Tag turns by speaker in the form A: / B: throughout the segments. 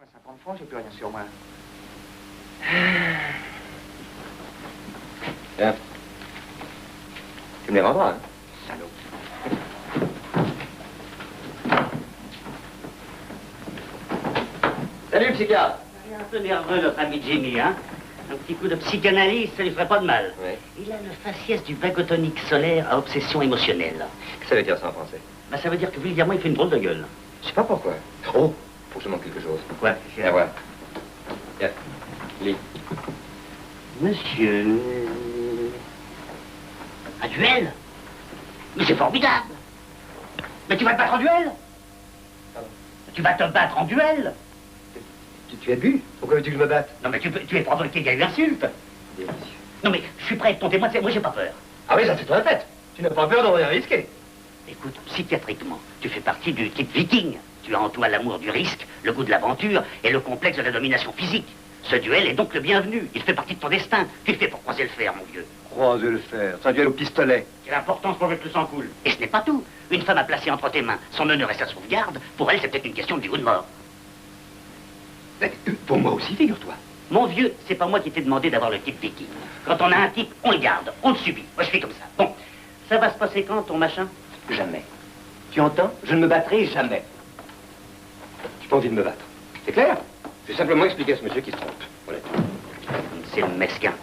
A: 50 francs, j'ai plus rien sur moi.
B: Tiens. Tu me les rendras, hein?
A: Salaud.
B: Salut, psychiatre.
C: Il est un peu nerveux, notre ami Jimmy, hein? Un petit coup de psychanalyse, ça lui ferait pas de mal.
B: Oui.
C: Il a le faciès du vagotonique solaire à obsession émotionnelle.
B: Qu'est-ce que ça veut dire ça en français?
C: Ben, ça veut dire que vulgairement, il fait une drôle de gueule.
B: Je sais pas pourquoi. Oh, faut que je demande quelque chose.
C: Quoi?
B: Viens voir. Viens. Lis.
C: Monsieur... Un duel? Mais c'est formidable! Mais tu vas te battre en duel?
B: Pardon?
C: Tu vas te battre en duel?
B: Tu as bu? Pourquoi veux-tu que je me batte?
C: Non, mais tu es provoqué, il y a eu insulte.
B: Délicieux.
C: Non, mais je suis prêt à être ton témoin, moi j'ai pas peur.
B: Ah oui, ça c'est toi fait. Tu n'as pas peur de rien risquer.
C: Écoute, psychiatriquement, tu fais partie du type viking. Tu as en toi l'amour du risque, le goût de l'aventure et le complexe de la domination physique. Ce duel est donc le bienvenu. Il fait partie de ton destin. Tu le fais pour croiser le fer, mon vieux.
B: Croiser le fer. C'est un duel au pistolet.
C: Quelle importance pour que le sang coule. Et ce n'est pas tout. Une femme a placé entre tes mains son honneur et sa sauvegarde. Pour elle, c'est peut-être une question de vie ou de mort.
B: Mais, pour moi aussi, figure-toi.
C: Mon vieux, c'est pas moi qui t'ai demandé d'avoir le type viking. Quand on a un type, on le garde, on le subit. Moi, je fais comme ça. Bon, ça va se passer quand, ton machin?
B: Jamais. Tu entends? Je ne me battrai jamais. J'ai pas envie de me battre. C'est clair? Je vais simplement expliquer à ce monsieur qui se trompe. Honnêtement.
C: C'est le mesquin.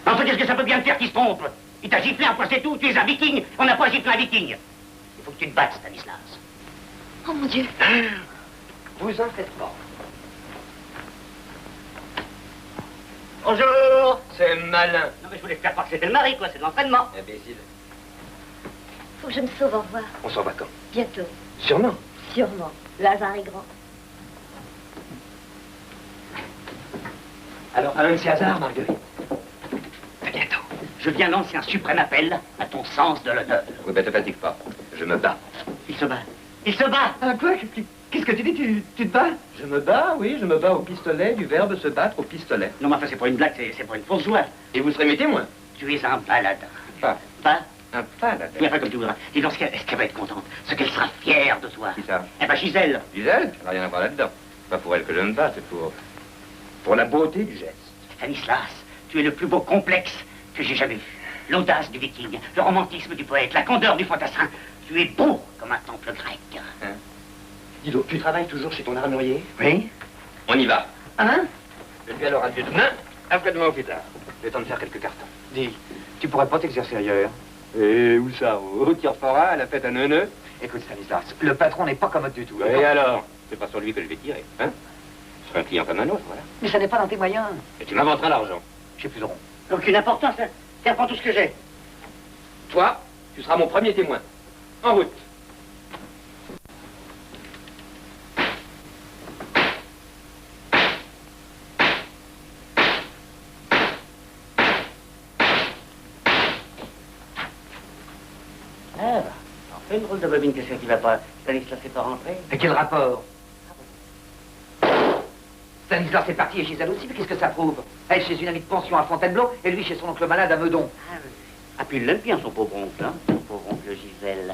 C: Enfin, qu'est-ce que ça peut bien te faire qui se trompe? Il t'a giflé un point, c'est tout. Tu es un viking. On n'a pas giflé un viking. Il faut que tu te battes, Stanislas.
D: Oh, mon Dieu.
B: Vous en faites pas.
C: Bonjour.
B: C'est malin.
C: Non, mais je voulais te faire croire que c'était le mari, quoi. C'est de l'entraînement.
B: Imbécile.
D: Faut que je me sauve, au revoir.
B: On s'en va quand?
D: Bientôt.
B: Sûrement.
D: Sûrement. Lazare est grand.
B: Alors, à un de ces hasards, Marguerite. À bientôt.
C: Je viens lancer un suprême appel à ton sens de l'honneur.
B: Oui, ben, te fatigue pas. Je me bats.
C: Il se bat. Il se bat.
B: Ah, quoi? Qu'est-ce que tu dis? Tu te bats? Je me bats, oui, je me bats au pistolet, du verbe se battre au pistolet.
C: Non, mais enfin, c'est pas une blague, c'est pas une fausse joie.
B: Et vous serez mes témoins?
C: Tu es un baladin.
B: Pas.
C: Pas?
B: Un paladin.
C: Mais enfin, comme tu voudras. Dis donc, est-ce qu'elle va être contente? Ce qu'elle sera fière de toi.
B: Qui ça?
C: Eh ben, Gisèle.
B: Gisèle? Ça n'a rien à voir là-dedans. C'est pas pour elle que je me bats, c'est pour la beauté du geste.
C: Stanislas, tu es le plus beau complexe que j'ai jamais vu. L'audace du viking, le romantisme du poète, la candeur du fantassin. Tu es beau comme un temple grec.
B: Hein? Dis donc, tu travailles toujours chez ton armurier?
C: Oui?
B: On y va.
C: Hein?
B: Je dis alors adieu demain, après-demain au plus tard. J'ai le temps de faire quelques cartons.
A: Dis, tu pourrais pas t'exercer ailleurs?
B: Et où ça? Au tir-fora, à la fête à Neuneu?
A: Écoute, Stanislas, le patron n'est pas commode du tout.
B: Et alors? C'est pas sur lui que je vais tirer, hein? Ce sera un client comme un autre, voilà.
A: Mais ça n'est pas dans tes moyens.
B: Et tu m'inventeras l'argent.
A: J'ai plus de rond.
C: Aucune importance, hein. Tiens, prends tout ce que j'ai.
B: Toi, tu seras mon premier témoin. En route.
C: Ah, en fait, une drôle de bobine, qu'est-ce qui va pas? Stanislas n'est pas rentré?
A: Mais quel rapport? Stanislas est parti et Gisèle aussi, mais qu'est-ce que ça prouve? Elle chez une amie de pension à Fontainebleau et lui chez son oncle malade à Meudon.
C: Ah, puis il l'aime bien, son pauvre oncle, hein? Son pauvre oncle Gisèle.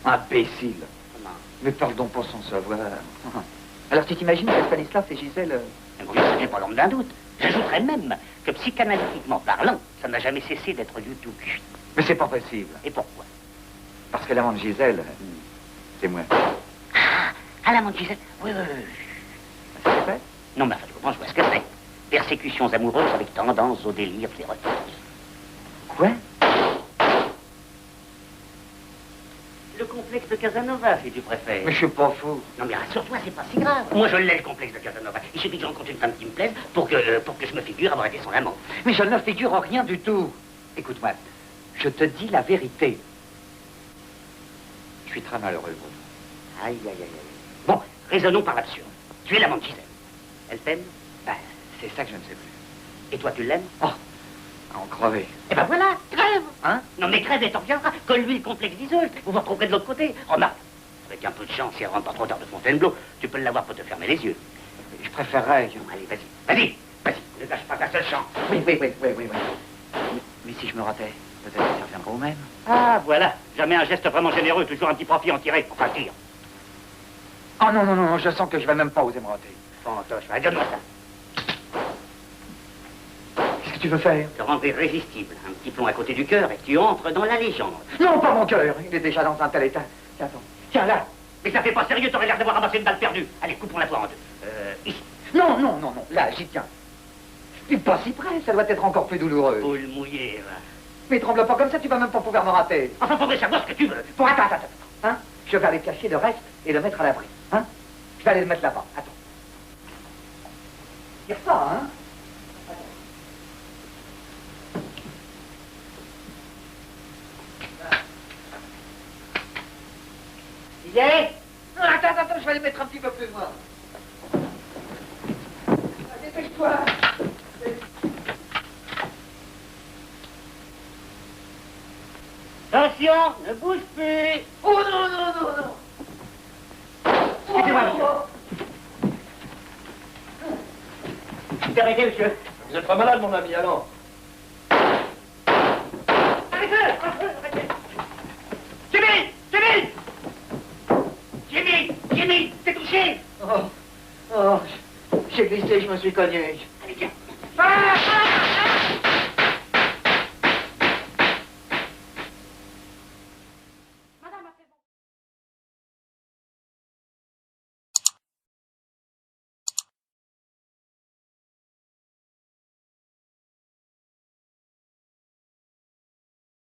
A: Imbécile.
C: Comment?
A: Mais pardon pour son savoir. Alors tu t'imagines que Stanislas et Gisèle...
C: Mais bon, ça n'est pas l'homme d'un doute. J'ajouterais même que psychanalytiquement parlant, ça n'a jamais cessé d'être du tout cuit.
A: Mais c'est pas possible.
C: Et pourquoi?
A: Parce que l'amant de Gisèle, c'est moi.
C: Ah, à l'amant de Gisèle? Oui, oui, oui.
A: Ça c'est fait?
C: Non, mais enfin, je comprends, je vois ce que c'est. Persécutions amoureuses avec tendance au délire érotique.
A: Quoi?
C: Le complexe de Casanova, si tu préfères.
A: Mais je suis pas fou.
C: Non, mais rassure-toi, c'est pas si grave. Moi, je l'ai, le complexe de Casanova. Il suffit que je rencontre une femme qui me plaise pour que je me figure avoir été son amant.
A: Mais je ne figure rien du tout. Écoute-moi, je te dis la vérité. Je suis très malheureux pour toi.
C: Aïe, aïe, aïe, aïe. Bon, raisonnons par l'absurde. Tu es l'amant de Gisèle. Elle t'aime?
A: Ben, c'est ça que je ne sais plus.
C: Et toi, tu l'aimes?
A: Oh, à en crever.
C: Eh ben voilà, crève.
A: Hein?
C: Non, mais crève et t'en reviendras. Colle-lui le complexe d'Iseult. Vous vous retrouverez de l'autre côté. Remarque, avec un peu de chance, si elle rentre pas trop tard de Fontainebleau, tu peux l'avoir pour te fermer les yeux.
A: Je préférerais...
C: Non, allez, vas-y, ne gâche pas ta seule chance.
A: Oui. Mais si je me ratais, peut-être que ça reviendra au même.
C: Ah, voilà. Jamais un geste vraiment généreux, toujours un petit profit en tiré. Enfin, tire.
A: Oh non, je sens que je vais même pas oser me rater.
C: fantoche. Allez, donne-moi ça.
A: Qu'est-ce que tu veux faire?
C: Te rendre irrésistible. Un petit plomb à côté du cœur et tu entres dans la légende.
A: Non, pas mon cœur. Il est déjà dans un tel état. Tiens, attends. Tiens, là.
C: Mais ça fait pas sérieux, t'aurais l'air d'avoir ramassé une balle perdue. Allez, coupons la poire en deux. Ici.
A: Non, non, non, non. Là, j'y tiens. Tu n'es pas si près. Ça doit être encore plus douloureux.
C: Boule mouillée, va.
A: Mais tremble pas comme ça, tu vas même pas pouvoir me rater.
C: Enfin, faudrait savoir ce que tu veux.
A: Bon, attends. Hein? Je vais aller cacher le reste et le mettre à l'abri. Hein? Je vais aller le mettre là-bas. Attends. Tire pas, hein? Il y est? Non, attends, je vais aller mettre un petit peu plus loin. Dépêche-toi.
C: Attention, ne bouge plus.
A: Oh non. Excusez-moi, monsieur. Arrêtez, monsieur.
B: Vous êtes pas malade, mon ami, allons.
A: Arrêtez.
C: Jimmy, t'es touché.
A: Oh, j'ai glissé, je me suis cogné.